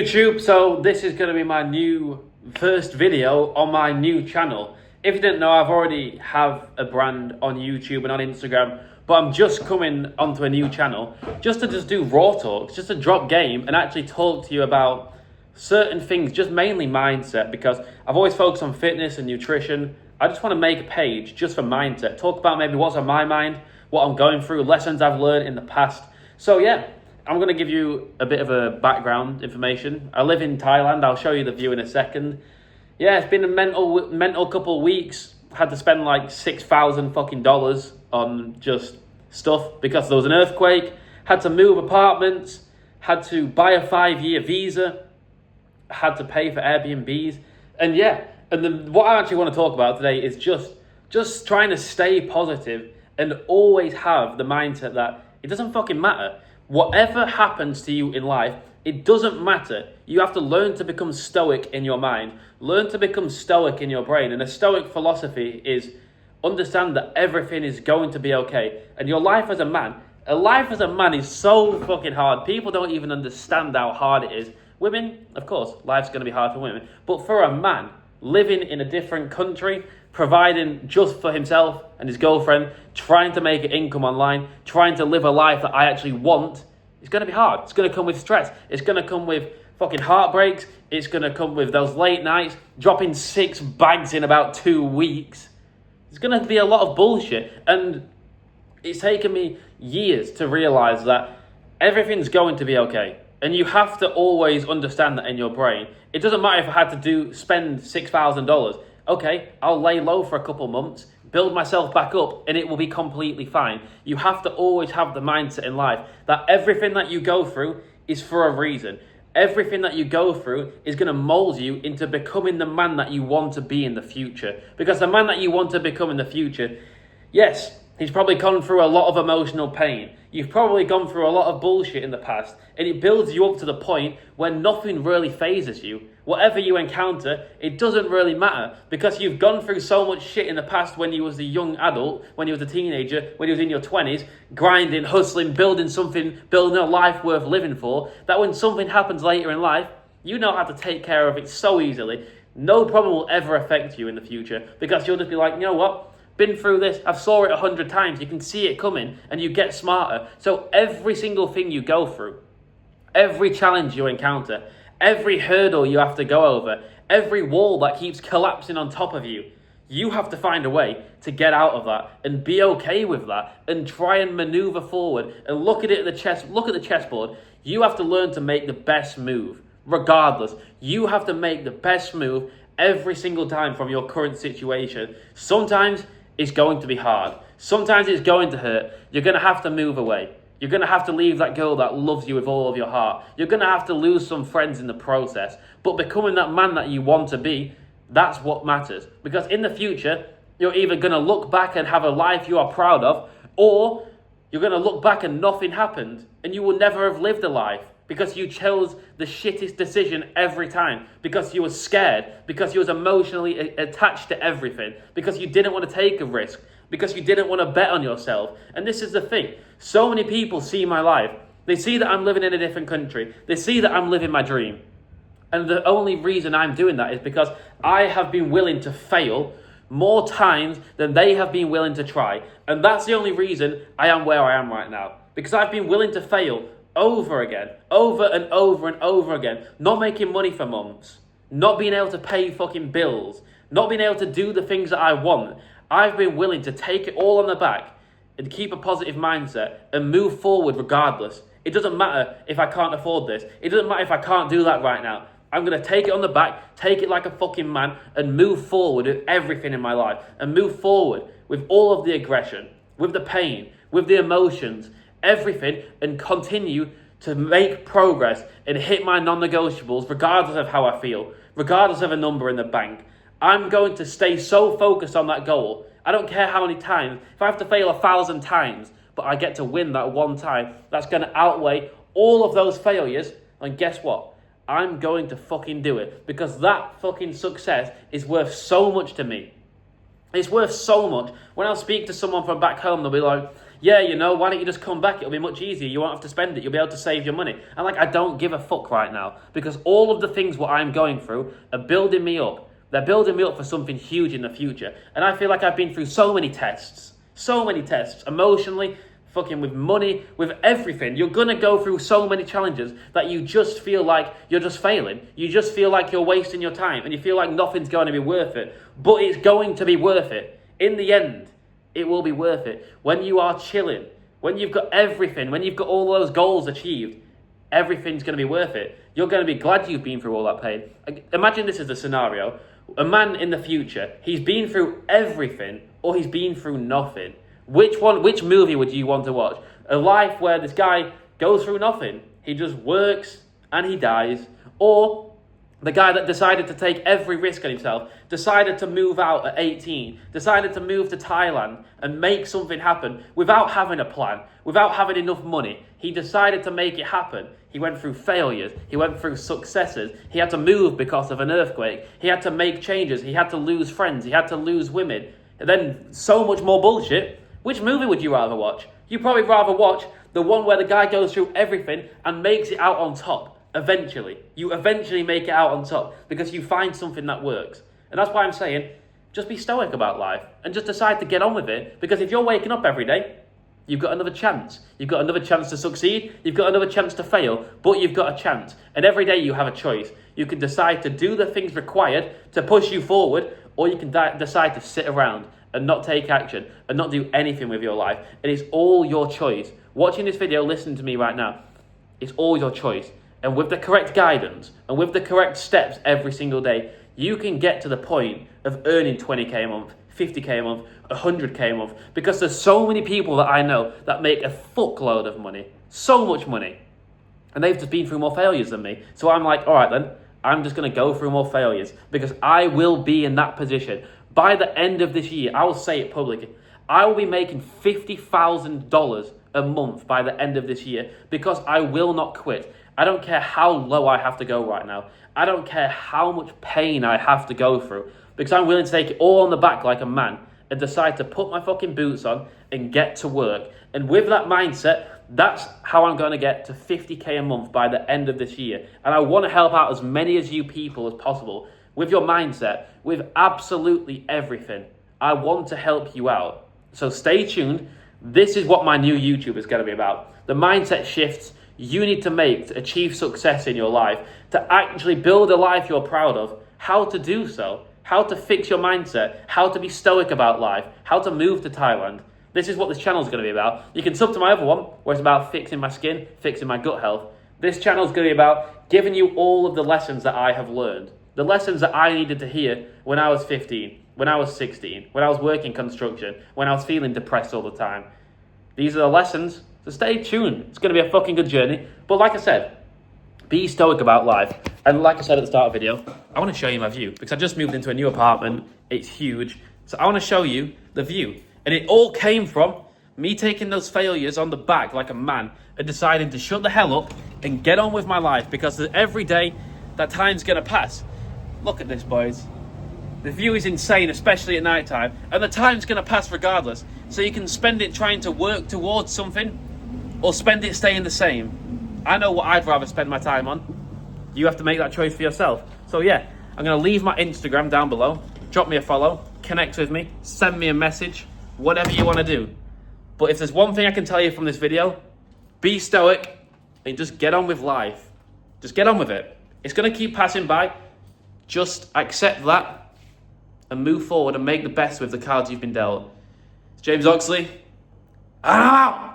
YouTube, so this is going to be my first video on my new channel. If you didn't know, I've already have a brand on YouTube and on Instagram, but I'm just coming onto a new channel just to do raw talks, just to drop game and actually talk to you about certain things, just mainly mindset, because I've always focused on fitness and nutrition. I just want to make a page just for mindset, talk about maybe what's on my mind, what I'm going through, lessons I've learned in the past. So yeah, I'm going to give you a bit of a background information. I live in Thailand. I'll show you the view in a second. Yeah, it's been a mental couple of weeks. Had to spend like $6,000 on just stuff because there was an earthquake. Had to move apartments. Had to buy a 5-year visa. Had to pay for Airbnbs. And yeah, what I actually want to talk about today is just trying to stay positive and always have the mindset that it doesn't fucking matter. Whatever happens to you in life, it doesn't matter. You have to learn to become stoic in your mind. Learn to become stoic in your brain. And a stoic philosophy is understand that everything is going to be okay. And your life as a man is so fucking hard. People don't even understand how hard it is. Women, of course, life's going to be hard for women. But for a man, living in a different country, providing just for himself and his girlfriend, trying to make an income online, trying to live a life that I actually want, it's going to be hard. It's going to come with stress. It's going to come with fucking heartbreaks. It's going to come with those late nights, dropping 6 bags in about 2 weeks. It's going to be a lot of bullshit. And it's taken me years to realize that everything's going to be okay. And you have to always understand that in your brain. It doesn't matter if I had to spend $6,000. Okay, I'll lay low for a couple months, build myself back up, and it will be completely fine. You have to always have the mindset in life that everything that you go through is for a reason. Everything that you go through is going to mold you into becoming the man that you want to be in the future. Because the man that you want to become in the future, yes, he's probably gone through a lot of emotional pain. You've probably gone through a lot of bullshit in the past, and it builds you up to the point where nothing really phases you. Whatever you encounter, it doesn't really matter because you've gone through so much shit in the past when you was a young adult, when you was a teenager, when you was in your 20s, grinding, hustling, building a life worth living for, that when something happens later in life, you know how to take care of it so easily. No problem will ever affect you in the future because you'll just be like, you know what? Been through this, I've saw it 100 times, you can see it coming and you get smarter. So every single thing you go through, every challenge you encounter, every hurdle you have to go over, every wall that keeps collapsing on top of you, you have to find a way to get out of that and be okay with that and try and maneuver forward and look at the chessboard. You have to learn to make the best move, regardless. You have to make the best move every single time from your current situation. Sometimes it's going to be hard. Sometimes it's going to hurt. You're going to have to move away. You're going to have to leave that girl that loves you with all of your heart. You're going to have to lose some friends in the process. But becoming that man that you want to be, that's what matters. Because in the future, you're either going to look back and have a life you are proud of, or you're going to look back and nothing happened, and you will never have lived a life. Because you chose the shittest decision every time. Because you were scared. Because you was emotionally attached to everything. Because you didn't want to take a risk. Because you didn't want to bet on yourself. And this is the thing. So many people see my life. They see that I'm living in a different country. They see that I'm living my dream. And the only reason I'm doing that is because I have been willing to fail more times than they have been willing to try. And that's the only reason I am where I am right now. Because I've been willing to fail over again, over and over and over again, not making money for months, not being able to pay fucking bills, not being able to do the things that I want. I've been willing to take it all on the back and keep a positive mindset and move forward regardless. It doesn't matter if I can't afford this. It doesn't matter if I can't do that right now. I'm going to take it on the back, take it like a fucking man and move forward with everything in my life and move forward with all of the aggression, with the pain, with the emotions, everything, and continue to make progress and hit my non-negotiables regardless of how I feel, regardless of a number in the bank. I'm going to stay so focused on that goal. I don't care how many times. If I have to fail 1,000 times, but I get to win that one time, that's going to outweigh all of those failures. And guess what? I'm going to fucking do it because that fucking success is worth so much to me. It's worth so much. When I speak to someone from back home, they'll be like, yeah, you know, why don't you just come back? It'll be much easier. You won't have to spend it. You'll be able to save your money. And like, I don't give a fuck right now, because all of the things what I'm going through are building me up. They're building me up for something huge in the future. And I feel like I've been through so many tests, emotionally, fucking with money, with everything. You're going to go through so many challenges that you just feel like you're just failing. You just feel like you're wasting your time, and you feel like nothing's going to be worth it. But it's going to be worth it. In the end, it will be worth it. When you are chilling, when you've got everything, when you've got all those goals achieved, everything's going to be worth it. You're going to be glad you've been through all that pain. Imagine this is the scenario. A man in the future, he's been through everything, or he's been through nothing. Which movie would you want to watch? A life where this guy goes through nothing. He just works and he dies. Or the guy that decided to take every risk on himself, decided to move out at 18, decided to move to Thailand and make something happen without having a plan, without having enough money. He decided to make it happen. He went through failures. He went through successes. He had to move because of an earthquake. He had to make changes. He had to lose friends. He had to lose women. And then so much more bullshit. Which movie would you rather watch? You'd probably rather watch the one where the guy goes through everything and makes it out on top. Eventually. You eventually make it out on top because you find something that works. And that's why I'm saying, just be stoic about life and just decide to get on with it. Because if you're waking up every day, you've got another chance. You've got another chance to succeed. You've got another chance to fail, but you've got a chance. And every day you have a choice. You can decide to do the things required to push you forward, or you can decide to sit around and not take action and not do anything with your life. It is all your choice. Watching this video, listening to me right now, it's all your choice. And with the correct guidance and with the correct steps every single day, you can get to the point of earning 20k a month, 50k a month, 100k a month. Because there's so many people that I know that make a fuckload of money, so much money. And they've just been through more failures than me. So I'm like, all right then, I'm just going to go through more failures because I will be in that position. By the end of this year, I will say it publicly, I will be making $50,000 a month by the end of this year because I will not quit. I don't care how low I have to go right now. I don't care how much pain I have to go through because I'm willing to take it all on the back like a man and decide to put my fucking boots on and get to work. And with that mindset, that's how I'm going to get to 50k a month by the end of this year. And I want to help out as many of you people as possible with your mindset, with absolutely everything. I want to help you out. So stay tuned. This is what my new YouTube is going to be about. The mindset shifts you need to make to achieve success in your life, to actually build a life you're proud of, how to do so, how to fix your mindset, how to be stoic about life, how to move to Thailand. This is what this channel is going to be about. You can sub to my other one, where it's about fixing my skin, fixing my gut health. This channel is going to be about giving you all of the lessons that I have learned. The lessons that I needed to hear when I was 15, when I was 16, when I was working construction, when I was feeling depressed all the time. These are the lessons, so stay tuned. It's going to be a fucking good journey. But like I said, be stoic about life. And like I said at the start of the video, I want to show you my view because I just moved into a new apartment. It's huge. So I want to show you the view. And it all came from me taking those failures on the back like a man and deciding to shut the hell up and get on with my life because every day that time's going to pass. Look at this, boys. The view is insane, especially at night time, and the time's going to pass regardless. So you can spend it trying to work towards something or spend it staying the same. I know what I'd rather spend my time on. You have to make that choice for yourself. So yeah, I'm going to leave my Instagram down below. Drop me a follow, connect with me, send me a message, whatever you want to do. But if there's one thing I can tell you from this video, be stoic and just get on with life. Just get on with it. It's going to keep passing by. Just accept that and move forward and make the best with the cards you've been dealt. It's James Oxley. I'm out!